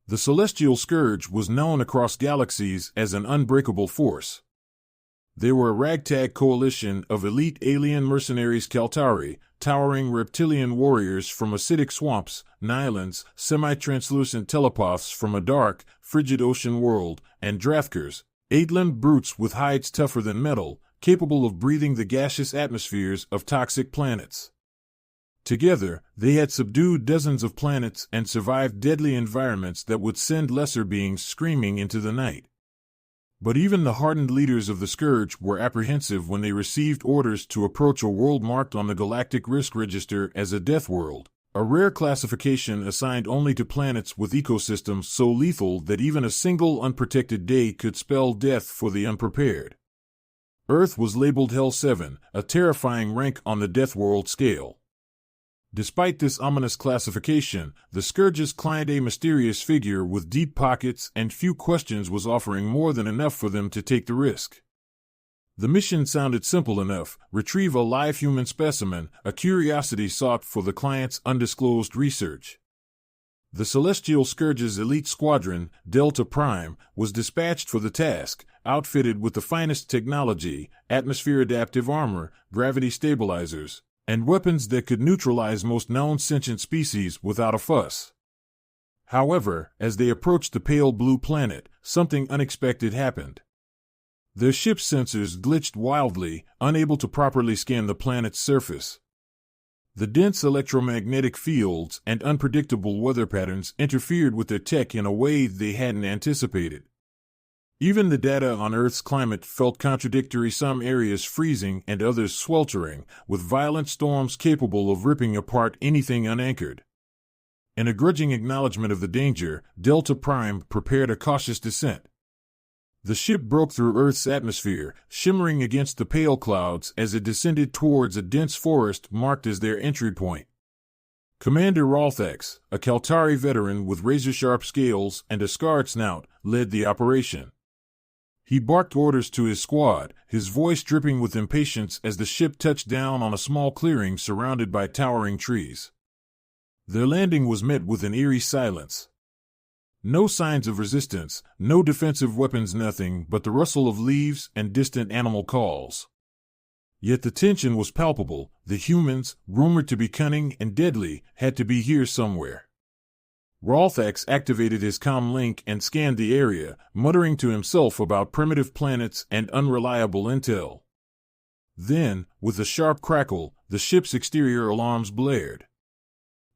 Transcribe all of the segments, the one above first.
The celestial scourge was known across galaxies as an unbreakable force. They were a ragtag coalition of elite alien mercenaries Kaltari, towering reptilian warriors from acidic swamps, Nylons, semi-translucent telepaths from a dark, frigid ocean world, and Draftkers, eight-limbed brutes with hides tougher than metal, capable of breathing the gaseous atmospheres of toxic planets. Together, they had subdued dozens of planets and survived deadly environments that would send lesser beings screaming into the night. But even the hardened leaders of the Scourge were apprehensive when they received orders to approach a world marked on the Galactic Risk Register as a Deathworld, a rare classification assigned only to planets with ecosystems so lethal that even a single unprotected day could spell death for the unprepared. Earth was labeled Hell 7, a terrifying rank on the Deathworld scale. Despite this ominous classification, the Scourge's client, a mysterious figure with deep pockets and few questions, was offering more than enough for them to take the risk. The mission sounded simple enough: retrieve a live human specimen, a curiosity sought for the client's undisclosed research. The Celestial Scourge's elite squadron, Delta Prime, was dispatched for the task, outfitted with the finest technology, atmosphere-adaptive armor, gravity stabilizers, and weapons that could neutralize most known sentient species without a fuss. However, as they approached the pale blue planet, something unexpected happened. Their ship's sensors glitched wildly, unable to properly scan the planet's surface. The dense electromagnetic fields and unpredictable weather patterns interfered with their tech in a way they hadn't anticipated. Even the data on Earth's climate felt contradictory, some areas freezing and others sweltering, with violent storms capable of ripping apart anything unanchored. In a grudging acknowledgement of the danger, Delta Prime prepared a cautious descent. The ship broke through Earth's atmosphere, shimmering against the pale clouds as it descended towards a dense forest marked as their entry point. Commander Ralthax, a Kaltari veteran with razor-sharp scales and a scarred snout, led the operation. He barked orders to his squad, his voice dripping with impatience as the ship touched down on a small clearing surrounded by towering trees. Their landing was met with an eerie silence. No signs of resistance, no defensive weapons, nothing but the rustle of leaves and distant animal calls. Yet the tension was palpable. The humans, rumored to be cunning and deadly, had to be here somewhere. Ralthax activated his comm link and scanned the area, muttering to himself about primitive planets and unreliable intel. Then, with a sharp crackle, the ship's exterior alarms blared.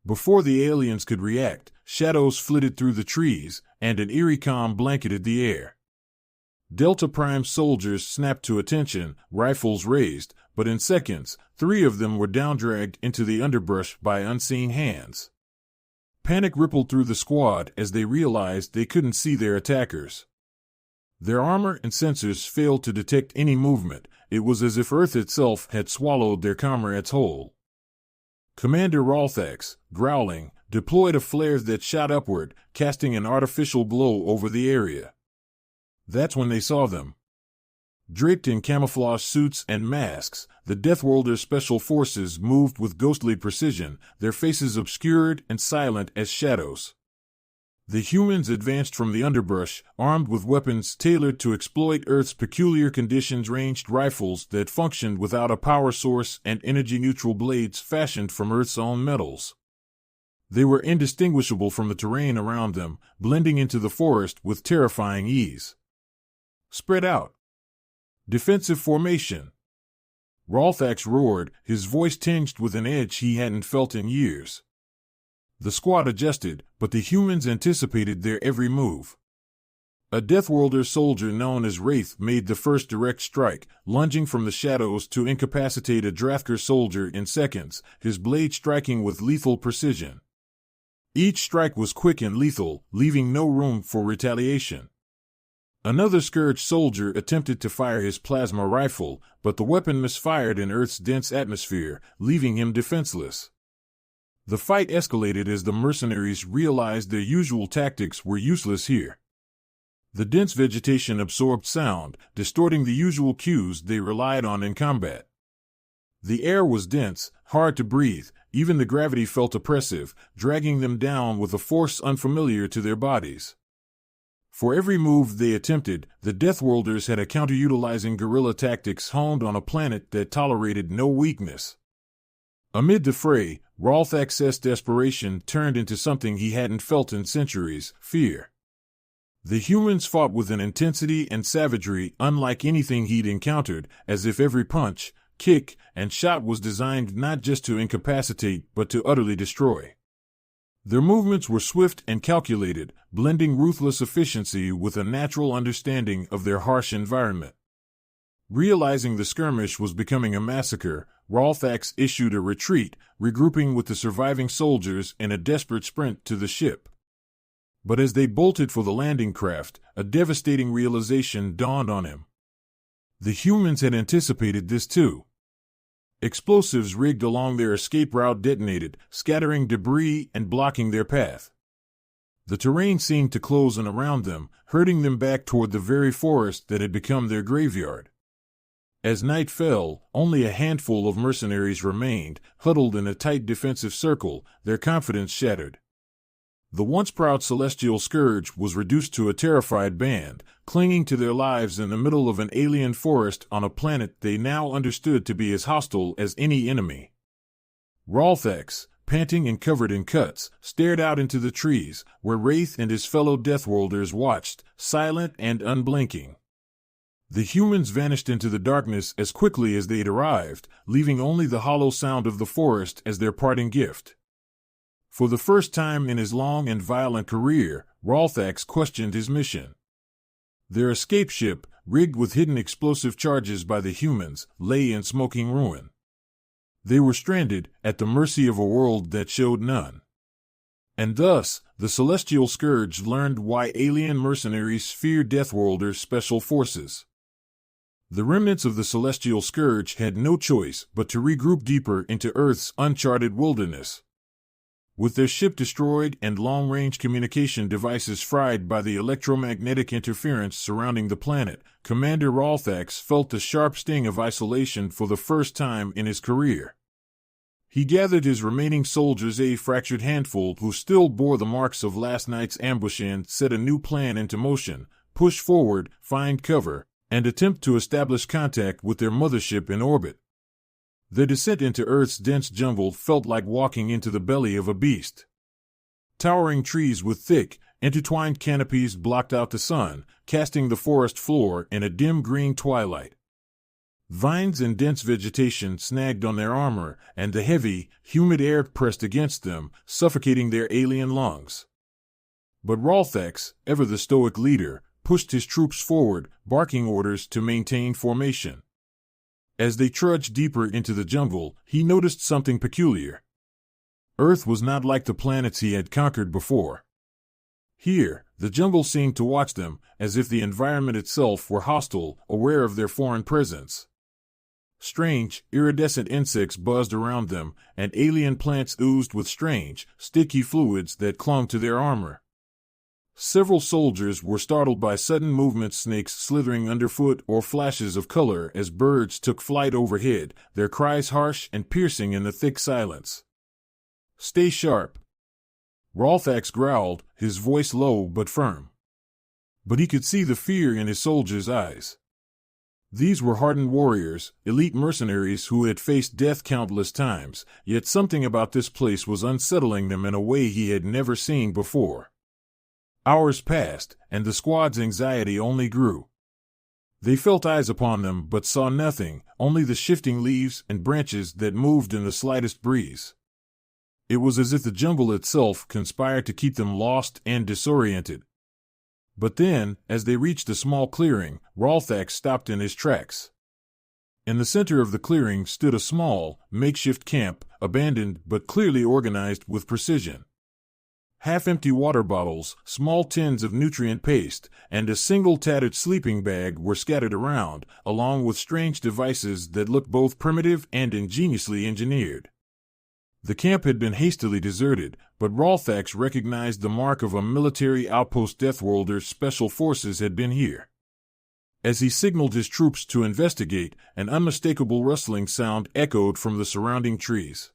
Before the aliens could react, shadows flitted through the trees, and an eerie calm blanketed the air. Delta Prime soldiers snapped to attention, rifles raised, but in seconds, 3 of them were downdragged into the underbrush by unseen hands. Panic rippled through the squad as they realized they couldn't see their attackers. Their armor and sensors failed to detect any movement. It was as if Earth itself had swallowed their comrades whole. Commander Ralthax, growling, deployed a flare that shot upward, casting an artificial glow over the area. That's when they saw them. Draped in camouflage suits and masks, the Deathworlder special forces moved with ghostly precision, their faces obscured and silent as shadows. The humans advanced from the underbrush, armed with weapons tailored to exploit Earth's peculiar conditions, ranged rifles that functioned without a power source and energy-neutral blades fashioned from Earth's own metals. They were indistinguishable from the terrain around them, blending into the forest with terrifying ease. Spread out. Defensive formation. Ralthax roared, his voice tinged with an edge he hadn't felt in years. The squad adjusted, but the humans anticipated their every move. A Deathworlder soldier known as Wraith made the first direct strike, lunging from the shadows to incapacitate a Draftker soldier in seconds, his blade striking with lethal precision. Each strike was quick and lethal, leaving no room for retaliation. Another Scourge soldier attempted to fire his plasma rifle, but the weapon misfired in Earth's dense atmosphere, leaving him defenseless. The fight escalated as the mercenaries realized their usual tactics were useless here. The dense vegetation absorbed sound, distorting the usual cues they relied on in combat. The air was dense, hard to breathe, Even the gravity felt oppressive, dragging them down with a force unfamiliar to their bodies. For every move they attempted, the Deathworlders had a counter-utilizing guerrilla tactics honed on a planet that tolerated no weakness. Amid the fray, Rolthax's desperation turned into something he hadn't felt in centuries: fear. The humans fought with an intensity and savagery unlike anything he'd encountered, as if every punch, kick, and shot was designed not just to incapacitate but to utterly destroy. Their movements were swift and calculated, blending ruthless efficiency with a natural understanding of their harsh environment. Realizing the skirmish was becoming a massacre, Rolthax issued a retreat, regrouping with the surviving soldiers in a desperate sprint to the ship. But as they bolted for the landing craft, a devastating realization dawned on him. The humans had anticipated this too. Explosives rigged along their escape route detonated, scattering debris and blocking their path. The terrain seemed to close in around them, herding them back toward the very forest that had become their graveyard. As night fell, only a handful of mercenaries remained, huddled in a tight defensive circle, their confidence shattered. The once proud celestial scourge was reduced to a terrified band, clinging to their lives in the middle of an alien forest on a planet they now understood to be as hostile as any enemy. Rolthax, panting and covered in cuts, stared out into the trees, where Wraith and his fellow Deathworlders watched, silent and unblinking. The humans vanished into the darkness as quickly as they'd arrived, leaving only the hollow sound of the forest as their parting gift. For the first time in his long and violent career, Rolthax questioned his mission. Their escape ship, rigged with hidden explosive charges by the humans, lay in smoking ruin. They were stranded, at the mercy of a world that showed none. And thus, the Celestial Scourge learned why alien mercenaries fear Deathworlder's special forces. The remnants of the Celestial Scourge had no choice but to regroup deeper into Earth's uncharted wilderness. With their ship destroyed and long-range communication devices fried by the electromagnetic interference surrounding the planet, Commander Rolthax felt the sharp sting of isolation for the first time in his career. He gathered his remaining soldiers, a fractured handful who still bore the marks of last night's ambush, and set a new plan into motion: push forward, find cover, and attempt to establish contact with their mothership in orbit. Their descent into Earth's dense jungle felt like walking into the belly of a beast. Towering trees with thick, intertwined canopies blocked out the sun, casting the forest floor in a dim green twilight. Vines and dense vegetation snagged on their armor, and the heavy, humid air pressed against them, suffocating their alien lungs. But Rolthax, ever the stoic leader, pushed his troops forward, barking orders to maintain formation. As they trudged deeper into the jungle, he noticed something peculiar. Earth was not like the planets he had conquered before. Here, the jungle seemed to watch them, as if the environment itself were hostile, aware of their foreign presence. Strange, iridescent insects buzzed around them, and alien plants oozed with strange, sticky fluids that clung to their armor. Several soldiers were startled by sudden movements, snakes slithering underfoot or flashes of color as birds took flight overhead, their cries harsh and piercing in the thick silence. "Stay sharp," Rolthax growled, his voice low but firm. But he could see the fear in his soldiers' eyes. These were hardened warriors, elite mercenaries who had faced death countless times, yet something about this place was unsettling them in a way he had never seen before. Hours passed, and the squad's anxiety only grew. They felt eyes upon them but saw nothing, only the shifting leaves and branches that moved in the slightest breeze. It was as if the jungle itself conspired to keep them lost and disoriented. But then, as they reached a small clearing, Rolthax stopped in his tracks. In the center of the clearing stood a small, makeshift camp, abandoned but clearly organized with precision. Half-empty water bottles, small tins of nutrient paste, and a single tattered sleeping bag were scattered around, along with strange devices that looked both primitive and ingeniously engineered. The camp had been hastily deserted, but Rolthax recognized the mark of a military outpost. Deathworlder's special forces had been here. As he signaled his troops to investigate, an unmistakable rustling sound echoed from the surrounding trees.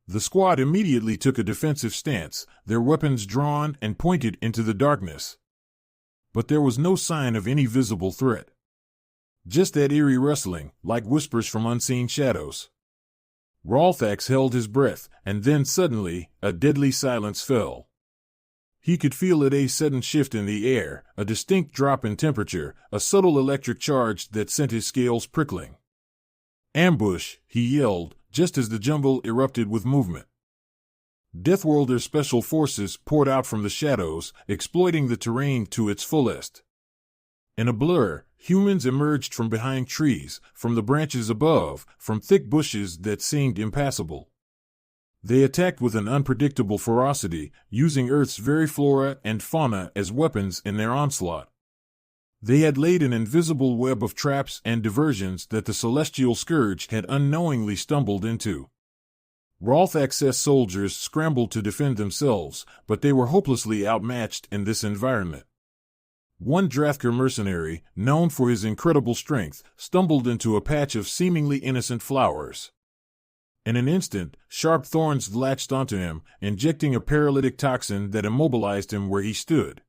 The squad immediately took a defensive stance, their weapons drawn and pointed into the darkness. But there was no sign of any visible threat. Just that eerie rustling, like whispers from unseen shadows. Rolthax held his breath, and then suddenly, a deadly silence fell. He could feel a sudden shift in the air, a distinct drop in temperature, a subtle electric charge that sent his scales prickling. "Ambush!" he yelled, just as the jungle erupted with movement. Deathworlder's special forces poured out from the shadows, exploiting the terrain to its fullest. In a blur, humans emerged from behind trees, from the branches above, from thick bushes that seemed impassable. They attacked with an unpredictable ferocity, using Earth's very flora and fauna as weapons in their onslaught. They had laid an invisible web of traps and diversions that the celestial scourge had unknowingly stumbled into. Rolthax's soldiers scrambled to defend themselves, but they were hopelessly outmatched in this environment. One Drathkar mercenary, known for his incredible strength, stumbled into a patch of seemingly innocent flowers. In an instant, sharp thorns latched onto him, injecting a paralytic toxin that immobilized him where he stood.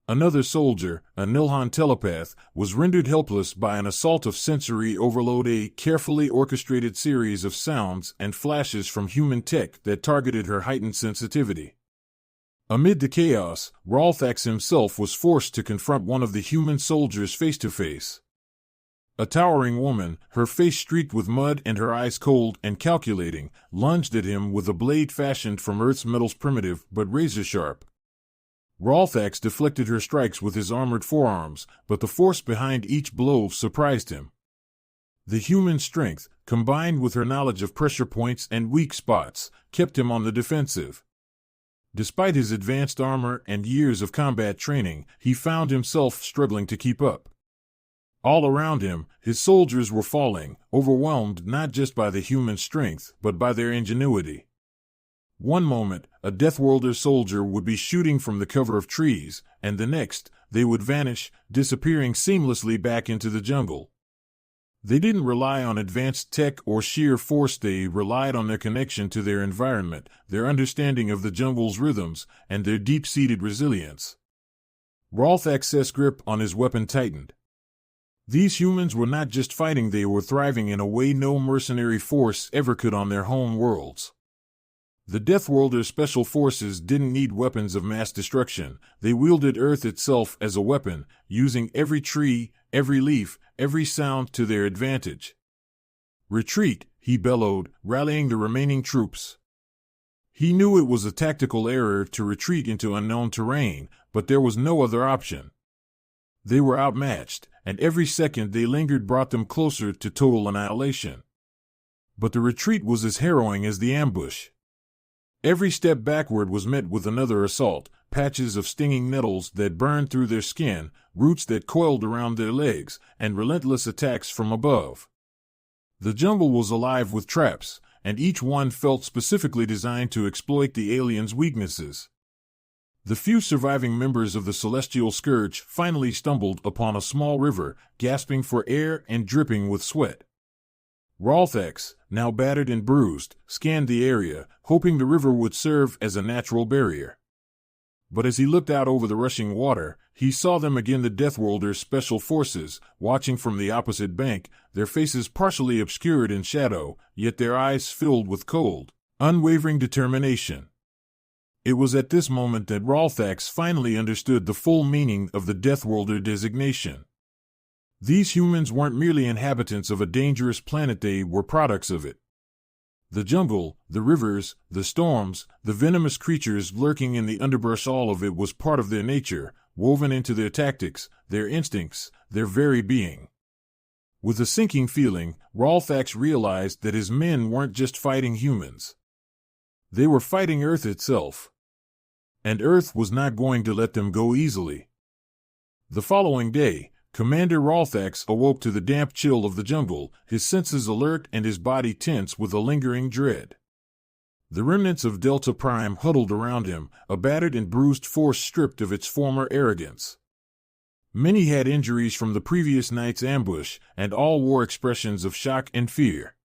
Another soldier, a Nilhan telepath, was rendered helpless by an assault of sensory overload, a carefully orchestrated series of sounds and flashes from human tech that targeted her heightened sensitivity. Amid the chaos, Rolthax himself was forced to confront one of the human soldiers face to face. A towering woman, her face streaked with mud and her eyes cold and calculating, lunged at him with a blade fashioned from Earth's metals, primitive but razor-sharp. Rolthax deflected her strikes with his armored forearms, but the force behind each blow surprised him. The human strength, combined with her knowledge of pressure points and weak spots, kept him on the defensive. Despite his advanced armor and years of combat training, he found himself struggling to keep up. All around him, his soldiers were falling, overwhelmed not just by the human strength, but by their ingenuity. One moment, a Deathworlder soldier would be shooting from the cover of trees, and the next, they would vanish, disappearing seamlessly back into the jungle. They didn't rely on advanced tech or sheer force, they relied on their connection to their environment, their understanding of the jungle's rhythms, and their deep-seated resilience. Rolthax's grip on his weapon tightened. These humans were not just fighting, they were thriving in a way no mercenary force ever could on their home worlds. The Deathworlder special forces didn't need weapons of mass destruction, they wielded Earth itself as a weapon, using every tree, every leaf, every sound to their advantage. "Retreat," he bellowed, rallying the remaining troops. He knew it was a tactical error to retreat into unknown terrain, but there was no other option. They were outmatched, and every second they lingered brought them closer to total annihilation. But the retreat was as harrowing as the ambush. Every step backward was met with another assault, patches of stinging nettles that burned through their skin, roots that coiled around their legs, and relentless attacks from above. The jungle was alive with traps, and each one felt specifically designed to exploit the aliens' weaknesses. The few surviving members of the Celestial Scourge finally stumbled upon a small river, gasping for air and dripping with sweat. Rolthax, now battered and bruised, scanned the area, hoping the river would serve as a natural barrier. But as he looked out over the rushing water, he saw them again, the Deathworlder's special forces, watching from the opposite bank, their faces partially obscured in shadow, yet their eyes filled with cold, unwavering determination. It was at this moment that Rolthax finally understood the full meaning of the Deathworlder designation. These humans weren't merely inhabitants of a dangerous planet, they were products of it. The jungle, the rivers, the storms, the venomous creatures lurking in the underbrush, all of it was part of their nature, woven into their tactics, their instincts, their very being. With a sinking feeling, Rolthax realized that his men weren't just fighting humans. They were fighting Earth itself. And Earth was not going to let them go easily. The following day, Commander Rolthax awoke to the damp chill of the jungle, his senses alert and his body tense with a lingering dread. The remnants of Delta Prime huddled around him, a battered and bruised force stripped of its former arrogance. Many had injuries from the previous night's ambush, and all wore expressions of shock and fear.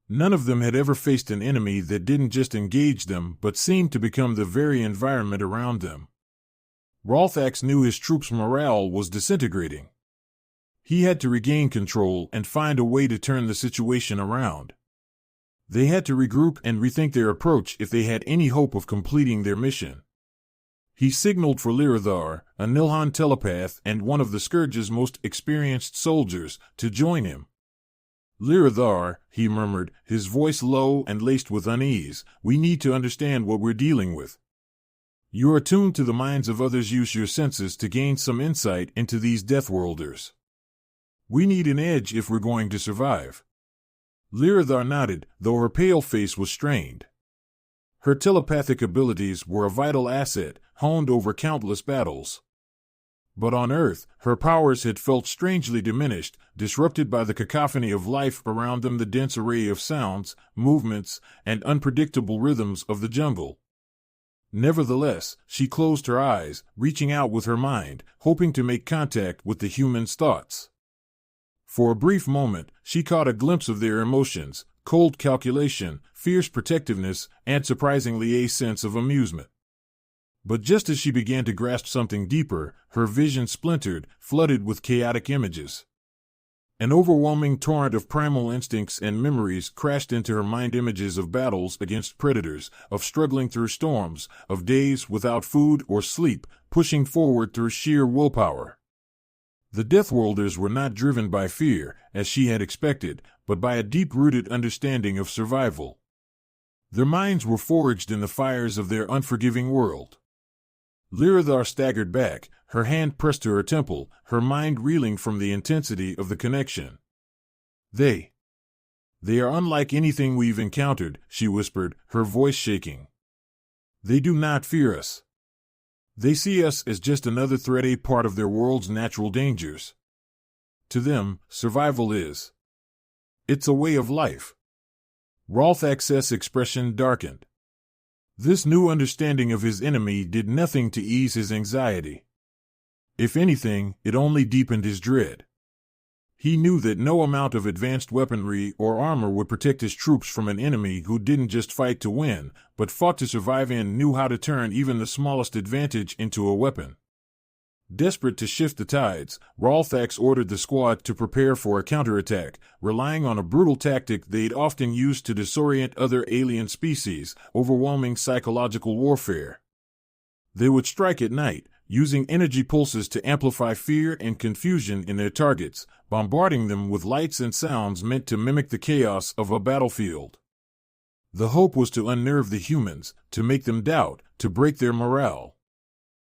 None of them had ever faced an enemy that didn't just engage them but seemed to become the very environment around them. Rolthax knew his troops' morale was disintegrating. He had to regain control and find a way to turn the situation around. They had to regroup and rethink their approach if they had any hope of completing their mission. He signaled for Lyrathar, a Nilhan telepath and one of the Scourge's most experienced soldiers, to join him. "Lyrathar," he murmured, his voice low and laced with unease, "we need to understand what we're dealing with. You are tuned to the minds of others. Use your senses to gain some insight into these Deathworlders. We need an edge if we're going to survive." Lyrathar nodded, though her pale face was strained. Her telepathic abilities were a vital asset, honed over countless battles. But on Earth, her powers had felt strangely diminished, disrupted by the cacophony of life around them, the dense array of sounds, movements, and unpredictable rhythms of the jungle. Nevertheless, she closed her eyes, reaching out with her mind, hoping to make contact with the human's thoughts. For a brief moment, she caught a glimpse of their emotions, cold calculation, fierce protectiveness, and surprisingly a sense of amusement. But just as she began to grasp something deeper, her vision splintered, flooded with chaotic images. An overwhelming torrent of primal instincts and memories crashed into her mind, images of battles against predators, of struggling through storms, of days without food or sleep, pushing forward through sheer willpower. The Deathworlders were not driven by fear, as she had expected, but by a deep-rooted understanding of survival. Their minds were forged in the fires of their unforgiving world. Lyrathar staggered back, her hand pressed to her temple, her mind reeling from the intensity of the connection. They are unlike anything we've encountered," she whispered, her voice shaking. "They do not fear us. They see us as just another threat, a part of their world's natural dangers. To them, survival is. It's a way of life." Rolthax's expression darkened. This new understanding of his enemy did nothing to ease his anxiety. If anything, it only deepened his dread. He knew that no amount of advanced weaponry or armor would protect his troops from an enemy who didn't just fight to win, but fought to survive and knew how to turn even the smallest advantage into a weapon. Desperate to shift the tides, Rolthax ordered the squad to prepare for a counterattack, relying on a brutal tactic they'd often used to disorient other alien species: overwhelming psychological warfare. They would strike at night, using energy pulses to amplify fear and confusion in their targets, bombarding them with lights and sounds meant to mimic the chaos of a battlefield. The hope was to unnerve the humans, to make them doubt, to break their morale.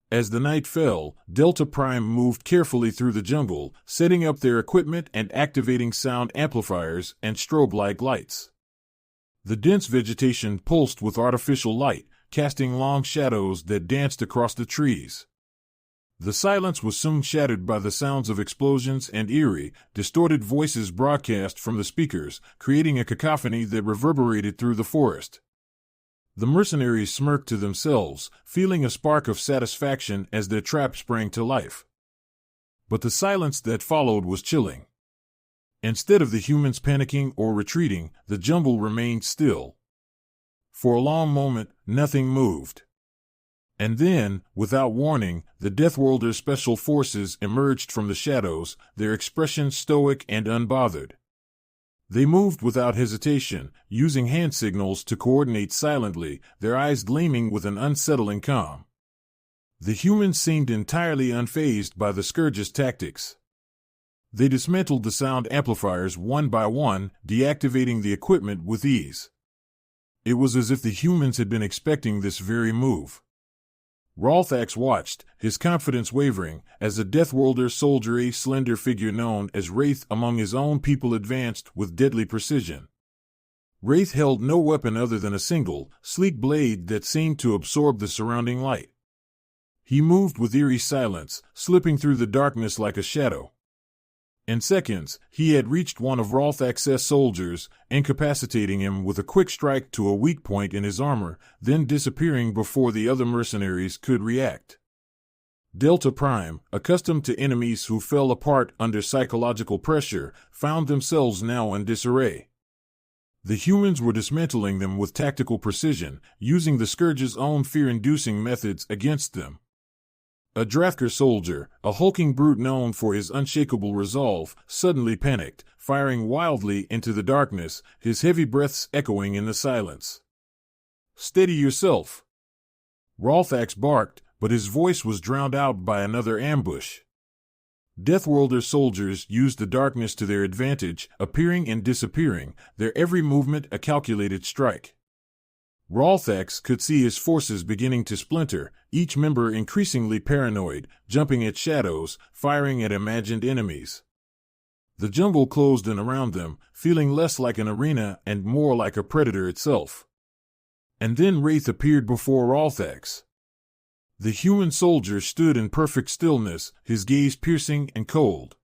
As the night fell, Delta Prime moved carefully through the jungle, setting up their equipment and activating sound amplifiers and strobe-like lights. The dense vegetation pulsed with artificial light, casting long shadows that danced across the trees. The silence was soon shattered by the sounds of explosions and eerie, distorted voices broadcast from the speakers, creating a cacophony that reverberated through the forest. The mercenaries smirked to themselves, feeling a spark of satisfaction as their trap sprang to life. But the silence that followed was chilling. Instead of the humans panicking or retreating, the jungle remained still. For a long moment, nothing moved. And then, without warning, the Deathworlder special forces emerged from the shadows, their expressions stoic and unbothered. They moved without hesitation, using hand signals to coordinate silently, their eyes gleaming with an unsettling calm. The humans seemed entirely unfazed by the Scourge's tactics. They dismantled the sound amplifiers one by one, deactivating the equipment with ease. It was as if the humans had been expecting this very move. Rolthax watched, his confidence wavering, as a Deathworlder soldier, a slender figure known as Wraith among his own people, advanced with deadly precision. Wraith held no weapon other than a single, sleek blade that seemed to absorb the surrounding light. He moved with eerie silence, slipping through the darkness like a shadow. In seconds, he had reached one of Rolthax's soldiers, incapacitating him with a quick strike to a weak point in his armor, then disappearing before the other mercenaries could react. Delta Prime, accustomed to enemies who fell apart under psychological pressure, found themselves now in disarray. The humans were dismantling them with tactical precision, using the Scourge's own fear-inducing methods against them. A Draftkar soldier, a hulking brute known for his unshakable resolve, suddenly panicked, firing wildly into the darkness, his heavy breaths echoing in the silence. "Steady yourself!" Rolthax barked, but his voice was drowned out by another ambush. Deathworlder soldiers used the darkness to their advantage, appearing and disappearing, their every movement a calculated strike. Rolthax could see his forces beginning to splinter, each member increasingly paranoid, jumping at shadows, firing at imagined enemies. The jungle closed in around them, feeling less like an arena and more like a predator itself. And then Wraith appeared before Rolthax. The human soldier stood in perfect stillness, his gaze piercing and cold.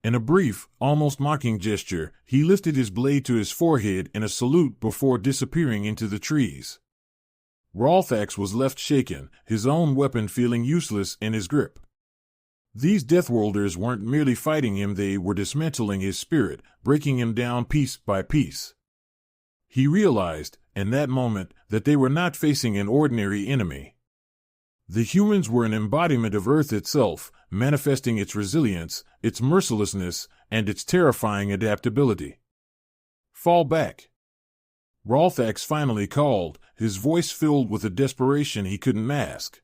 In a brief, almost mocking gesture, he lifted his blade to his forehead in a salute before disappearing into the trees. Rolthax was left shaken, his own weapon feeling useless in his grip. These Deathworlders weren't merely fighting him, they were dismantling his spirit, breaking him down piece by piece. He realized, in that moment, that they were not facing an ordinary enemy. The humans were an embodiment of Earth itself, manifesting its resilience, its mercilessness, and its terrifying adaptability. "Fall back!" Rolthax finally called, his voice filled with a desperation he couldn't mask.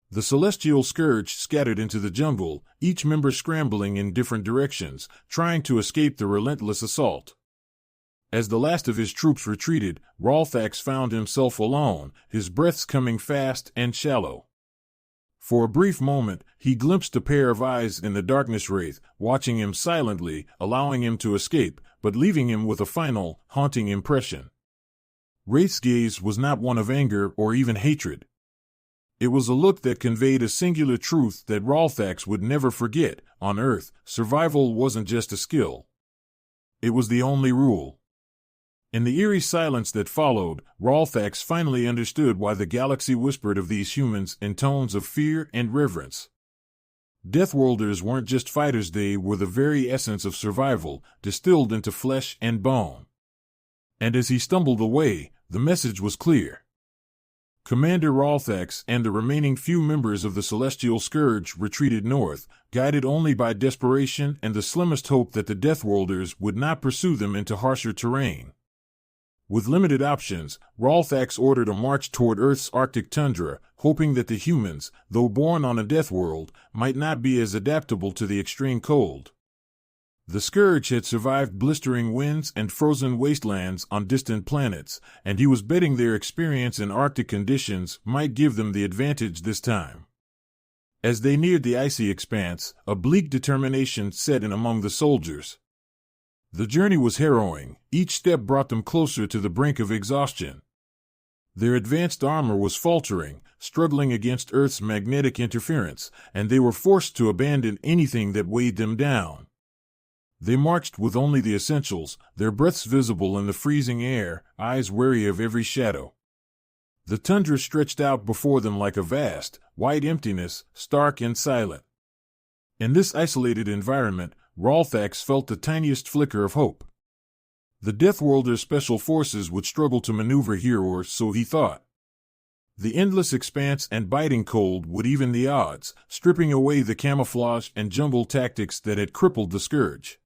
The celestial scourge scattered into the jungle, each member scrambling in different directions, trying to escape the relentless assault. As the last of his troops retreated, Rolthax found himself alone, his breaths coming fast and shallow. For a brief moment, he glimpsed a pair of eyes in the darkness wraith, watching him silently, allowing him to escape, but leaving him with a final, haunting impression. Wraith's gaze was not one of anger or even hatred. It was a look that conveyed a singular truth that Rolthax would never forget. On Earth, survival wasn't just a skill. It was the only rule. In the eerie silence that followed, Rolthax finally understood why the galaxy whispered of these humans in tones of fear and reverence. Deathworlders weren't just fighters, they were the very essence of survival, distilled into flesh and bone. And as he stumbled away, the message was clear. Commander Rolthax and the remaining few members of the Celestial Scourge retreated north, guided only by desperation and the slimmest hope that the Deathworlders would not pursue them into harsher terrain. With limited options, Rolthax ordered a march toward Earth's Arctic tundra, hoping that the humans, though born on a death world, might not be as adaptable to the extreme cold. The Scourge had survived blistering winds and frozen wastelands on distant planets, and he was betting their experience in Arctic conditions might give them the advantage this time. As they neared the icy expanse, a bleak determination set in among the soldiers. The journey was harrowing, each step brought them closer to the brink of exhaustion. Their advanced armor was faltering, struggling against Earth's magnetic interference, and they were forced to abandon anything that weighed them down. They marched with only the essentials, their breaths visible in the freezing air, eyes wary of every shadow. The tundra stretched out before them like a vast, white emptiness, stark and silent. In this isolated environment, Rolthax felt the tiniest flicker of hope. The Deathworlder special forces would struggle to maneuver here, or so he thought. The endless expanse and biting cold would even the odds, stripping away the camouflage and jungle tactics that had crippled the Scourge.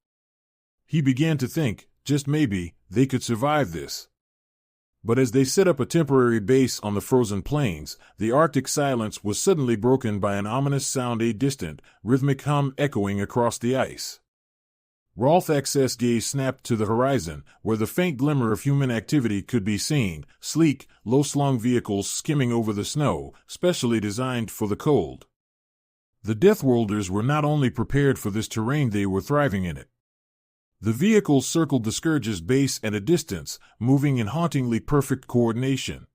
He began to think, just maybe, they could survive this. But as they set up a temporary base on the frozen plains, the Arctic silence was suddenly broken by an ominous sound, a distant, rhythmic hum echoing across the ice. Rolthax's gaze snapped to the horizon, where the faint glimmer of human activity could be seen, sleek, low-slung vehicles skimming over the snow, specially designed for the cold. The Deathworlders were not only prepared for this terrain, they were thriving in it. The vehicles circled the Scourge's base at a distance, moving in hauntingly perfect coordination.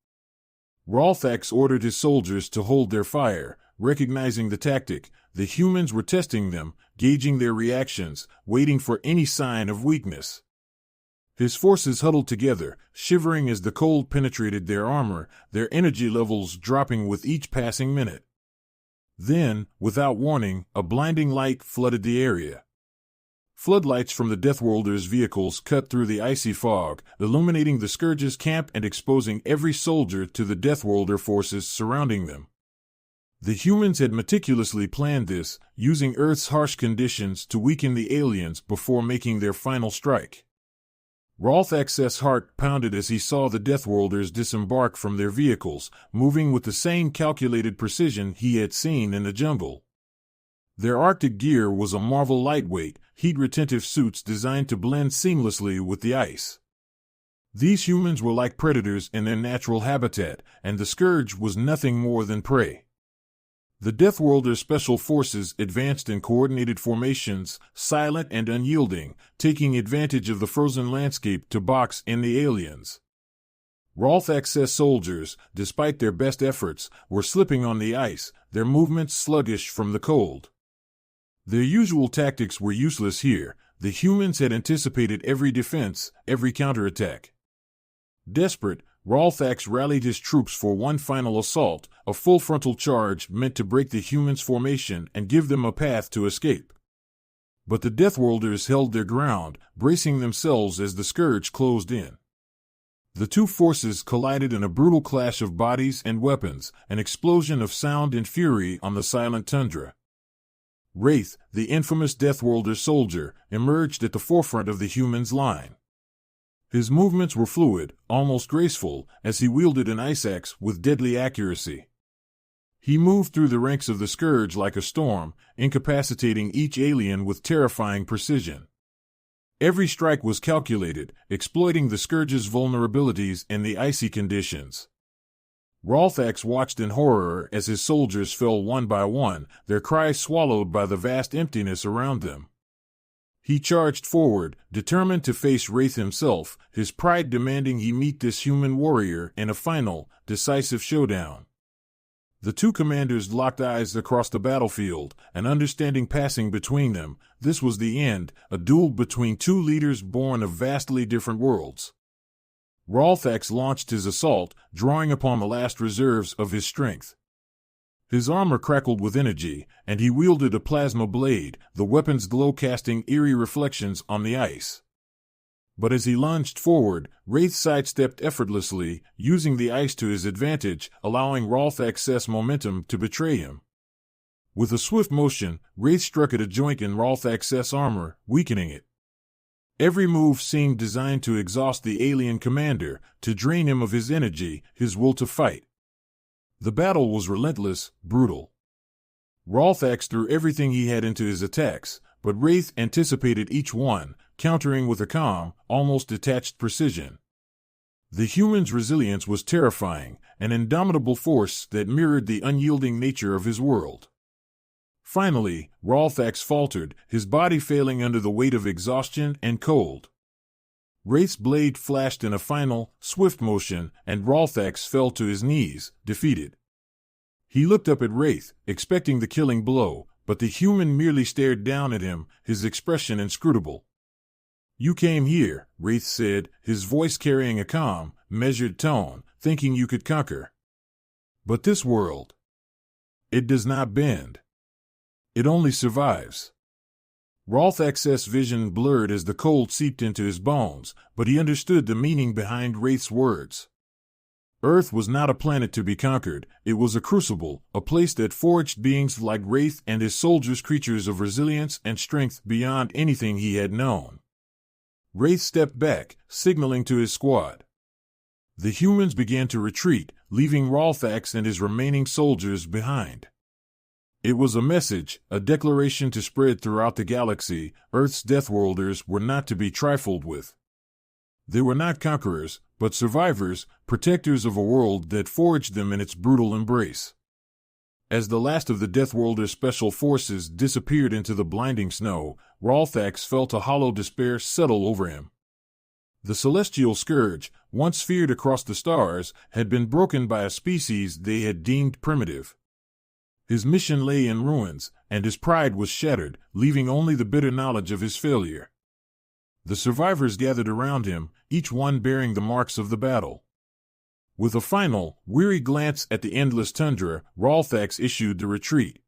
Rolthax ordered his soldiers to hold their fire, recognizing the tactic. The humans were testing them, gauging their reactions, waiting for any sign of weakness. His forces huddled together, shivering as the cold penetrated their armor, their energy levels dropping with each passing minute. Then, without warning, a blinding light flooded the area. Floodlights from the Deathworlder's vehicles cut through the icy fog, illuminating the Scourge's camp and exposing every soldier to the Deathworlder forces surrounding them. The humans had meticulously planned this, using Earth's harsh conditions to weaken the aliens before making their final strike. Rolthax's heart pounded as he saw the Deathworlders disembark from their vehicles, moving with the same calculated precision he had seen in the jungle. Their Arctic gear was a marvel lightweight, heat-retentive suits designed to blend seamlessly with the ice. These humans were like predators in their natural habitat, and the Scourge was nothing more than prey. The Deathworlder Special Forces advanced in coordinated formations, silent and unyielding, taking advantage of the frozen landscape to box in the aliens. Rolthax's soldiers, despite their best efforts, were slipping on the ice, their movements sluggish from the cold. Their usual tactics were useless here. The humans had anticipated every defense, every counterattack. Desperate, Rolthax rallied his troops for one final assault, a full frontal charge meant to break the humans' formation and give them a path to escape. But the Deathworlders held their ground, bracing themselves as the Scourge closed in. The two forces collided in a brutal clash of bodies and weapons, an explosion of sound and fury on the silent tundra. Wraith, the infamous Deathworlder soldier, emerged at the forefront of the humans' line. His movements were fluid, almost graceful, as he wielded an ice axe with deadly accuracy. He moved through the ranks of the Scourge like a storm, incapacitating each alien with terrifying precision. Every strike was calculated, exploiting the Scourge's vulnerabilities in the icy conditions. Rolthax watched in horror as his soldiers fell one by one, their cries swallowed by the vast emptiness around them. He charged forward, determined to face Wraith himself, his pride demanding he meet this human warrior in a final, decisive showdown. The two commanders locked eyes across the battlefield, an understanding passing between them. This was the end, a duel between two leaders born of vastly different worlds. Rolthax launched his assault, drawing upon the last reserves of his strength. His armor crackled with energy, and he wielded a plasma blade, the weapon's glow casting eerie reflections on the ice. But as he lunged forward, Wraith sidestepped effortlessly, using the ice to his advantage, allowing Rolthax's momentum to betray him. With a swift motion, Wraith struck at a joint in Rolthax's armor, weakening it. Every move seemed designed to exhaust the alien commander, to drain him of his energy, his will to fight. The battle was relentless, brutal. Rolthax threw everything he had into his attacks, but Wraith anticipated each one, countering with a calm, almost detached precision. The human's resilience was terrifying, an indomitable force that mirrored the unyielding nature of his world. Finally, Rolthax faltered, his body failing under the weight of exhaustion and cold. Wraith's blade flashed in a final, swift motion, and Rolthax fell to his knees, defeated. He looked up at Wraith, expecting the killing blow, but the human merely stared down at him, his expression inscrutable. "You came here," Wraith said, his voice carrying a calm, measured tone, "thinking you could conquer. But this world, it does not bend. It only survives." Rolthax's vision blurred as the cold seeped into his bones, but he understood the meaning behind Wraith's words. Earth was not a planet to be conquered, it was a crucible, a place that forged beings like Wraith and his soldiers creatures of resilience and strength beyond anything he had known. Wraith stepped back, signaling to his squad. The humans began to retreat, leaving Rolthax and his remaining soldiers behind. It was a message, a declaration to spread throughout the galaxy. Earth's Deathworlders were not to be trifled with. They were not conquerors, but survivors, protectors of a world that forged them in its brutal embrace. As the last of the Deathworlder special forces disappeared into the blinding snow, Rolthax felt a hollow despair settle over him. The celestial scourge, once feared across the stars, had been broken by a species they had deemed primitive. His mission lay in ruins, and his pride was shattered, leaving only the bitter knowledge of his failure. The survivors gathered around him, each one bearing the marks of the battle. With a final, weary glance at the endless tundra, Rolthax issued the retreat.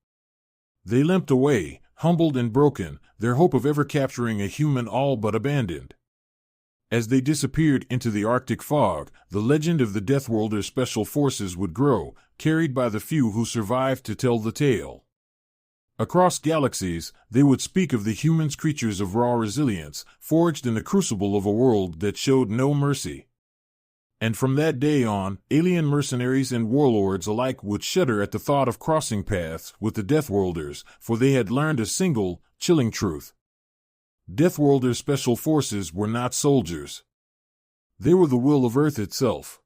They limped away, humbled and broken, their hope of ever capturing a human all but abandoned. As they disappeared into the Arctic fog, the legend of the Deathworlder Special Forces would grow, carried by the few who survived to tell the tale. Across galaxies, they would speak of the humans, creatures of raw resilience, forged in the crucible of a world that showed no mercy. And from that day on, alien mercenaries and warlords alike would shudder at the thought of crossing paths with the Deathworlders, for they had learned a single, chilling truth. Deathworlder Special Forces were not soldiers. They were the will of Earth itself.